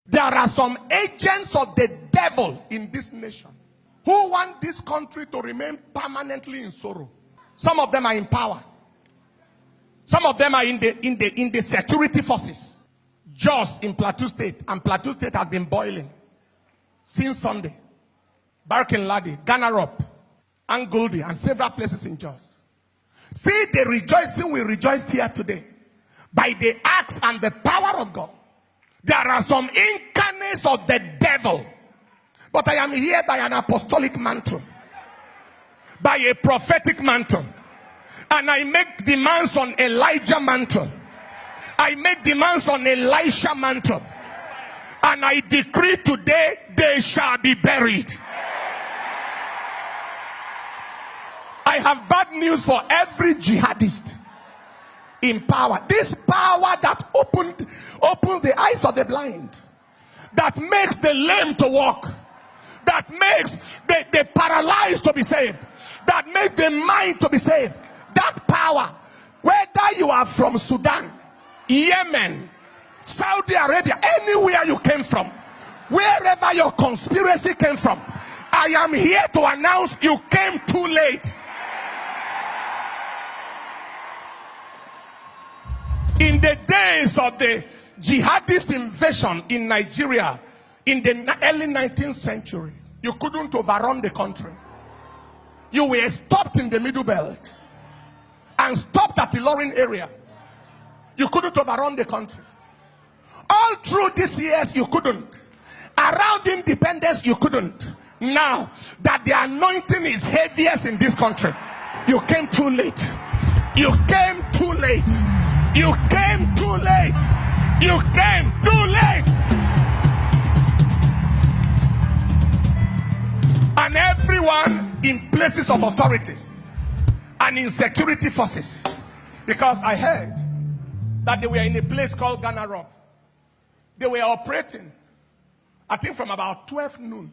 There are some agents of the devil in this nation who want this country to remain permanently in sorrow. Some of them are in power. Some of them are in the security forces. Jos in Plateau State, and Plateau State has been boiling since Sunday. Barkin-Ladi, Ganarop, Anguldi, and several places in Jos. See the rejoicing we rejoice here today by the acts and the power of God. There are some incarnates of the devil, but I am here by an apostolic mantle, by a prophetic mantle, and I make demands on Elijah mantle. I make demands on Elisha mantle, and I decree today they shall be buried. I have bad news for every jihadist in power. This power that opens the eyes of the blind, that makes the lame to walk, that makes the paralyzed to be saved, that makes the mind to be saved. That power, whether you are from Sudan, Yemen, Saudi Arabia, anywhere you came from, wherever your conspiracy came from, I am here to announce you came too late. In the days of the jihadist invasion in Nigeria in the early 19th century, you couldn't overrun the country. You were stopped in the Middle Belt and stopped at the Ilorin area. You couldn't overrun the country. All through these years, you couldn't. Around independence, you couldn't. Now that the anointing is heaviest in this country, you came too late. You came too late. You came too late. You came too late. And everyone in places of authority and in security forces, because I heard that they were in a place called Ganarop. They were operating, I think, from about 12 noon,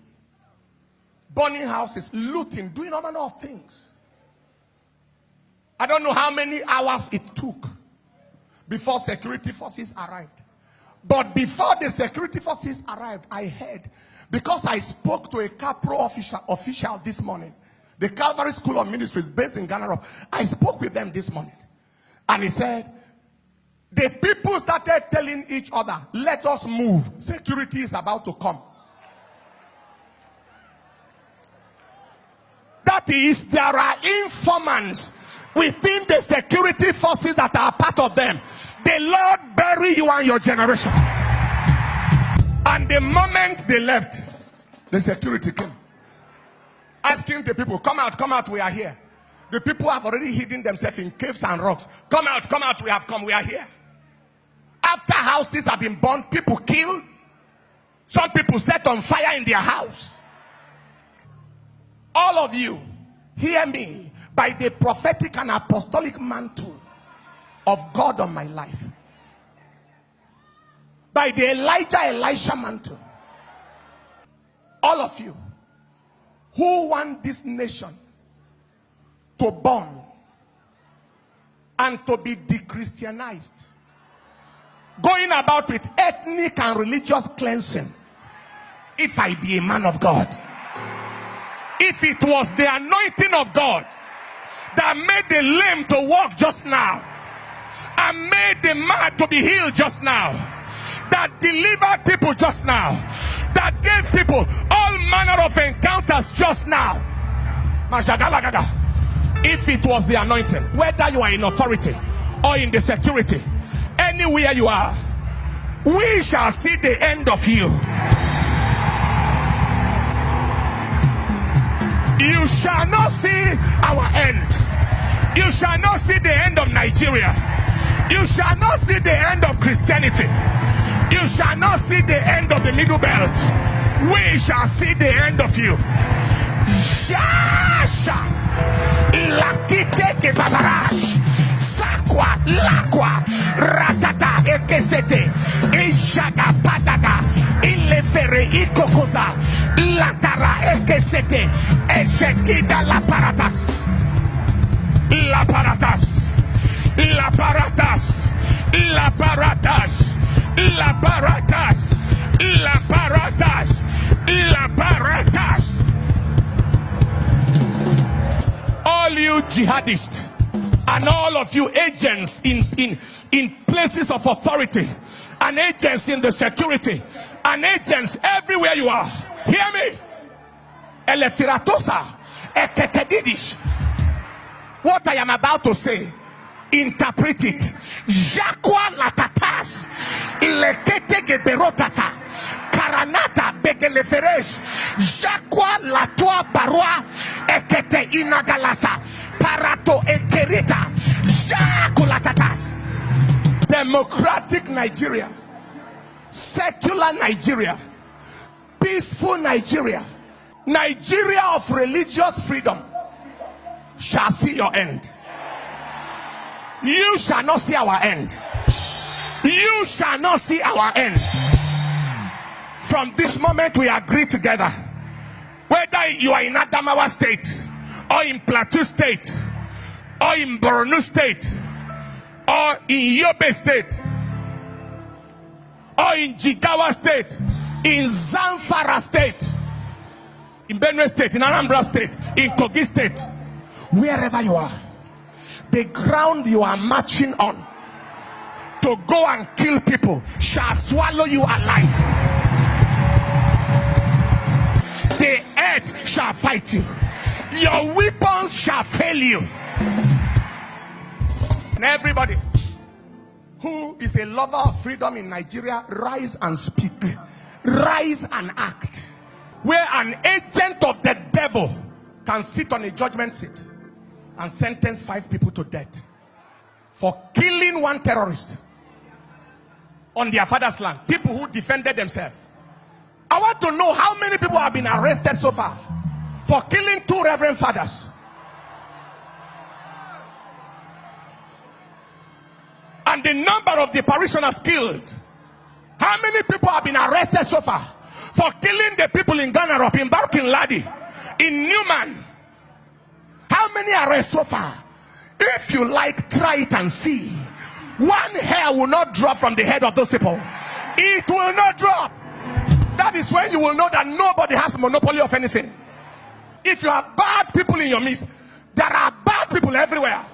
burning houses, looting, doing all manner of things. I don't know how many hours it took before security forces arrived. But before the security forces arrived, I heard, because I spoke to a Capro official this morning, the Calvary School of Ministries based in Ganarop. I spoke with them this morning, and he said, the people started telling each other, let us move. Security is about to come. That is, there are informants within the security forces that are part of them. The Lord bury you and your generation. And the moment they left, the security came, asking the people, come out, we are here. The people have already hidden themselves in caves and rocks. Come out, we have come, we are here. After houses have been burned, people killed. Some people set on fire in their house. All of you, hear me by the prophetic and apostolic mantle of God on my life. By the Elisha mantle. All of you who want this nation to burn and to be de-Christianized, going about with ethnic and religious cleansing. If I be a man of God, if it was the anointing of God that made the lame to walk just now, and made the mad to be healed just now, that delivered people just now, that gave people all manner of encounters just now, if it was the anointing, whether you are in authority or in the security, anywhere you are, we shall see the end of you. You shall not see our end. You shall not see the end of Nigeria. You shall not see the end of Christianity. You shall not see the end of the Middle Belt. We shall see the end of you. Shasha Lakite ke babarash Sakwa Lakwa Ratata Ekesete Ishaga Padaga Ilefere Ikokoza Latara Ekesete Eshekida Laparatas Laparatas Laparatas Laparatas Laparatas La Baratas. All you jihadists and all of you agents in places of authority, and agents in the security, and agents everywhere you are, hear me. Elefiratosa, eketedidish. What I am about to say, interpret it. Jakwa latatas, lekete geberotasa, karanata begeleferesh, jakwa latwa barua, ekete inagalasa, parato ekerita, jakulatatas. Democratic Nigeria, secular Nigeria, peaceful Nigeria, Nigeria of religious freedom shall see your end. You shall not see our end. You shall not see our end. From this moment we agree together, whether you are in Adamawa State, or in Plateau State, or in Borno State, or in Yobe State, or in Jigawa State, in Zamfara State, in Benue State, in Anambra State, in Kogi State, wherever you are, the ground you are marching on to go and kill people shall swallow you alive. The earth shall fight you. Your weapons shall fail you. And everybody who is a lover of freedom in Nigeria, rise and speak. Rise and act. Where an agent of the devil can sit on a judgment seat and sentence 5 people to death for killing one terrorist on their father's land. People who defended themselves. I want to know how many people have been arrested so far for killing 2 reverend fathers. And the number of the parishioners killed. How many people have been arrested so far for killing the people in Ghana, in Barkin Ladi, in Newman? How many arrests so far? If you like, try it and see. One hair will not drop from the head of those people. It will not drop. That is when you will know that nobody has monopoly of anything. If you have bad people in your midst, there are bad people everywhere.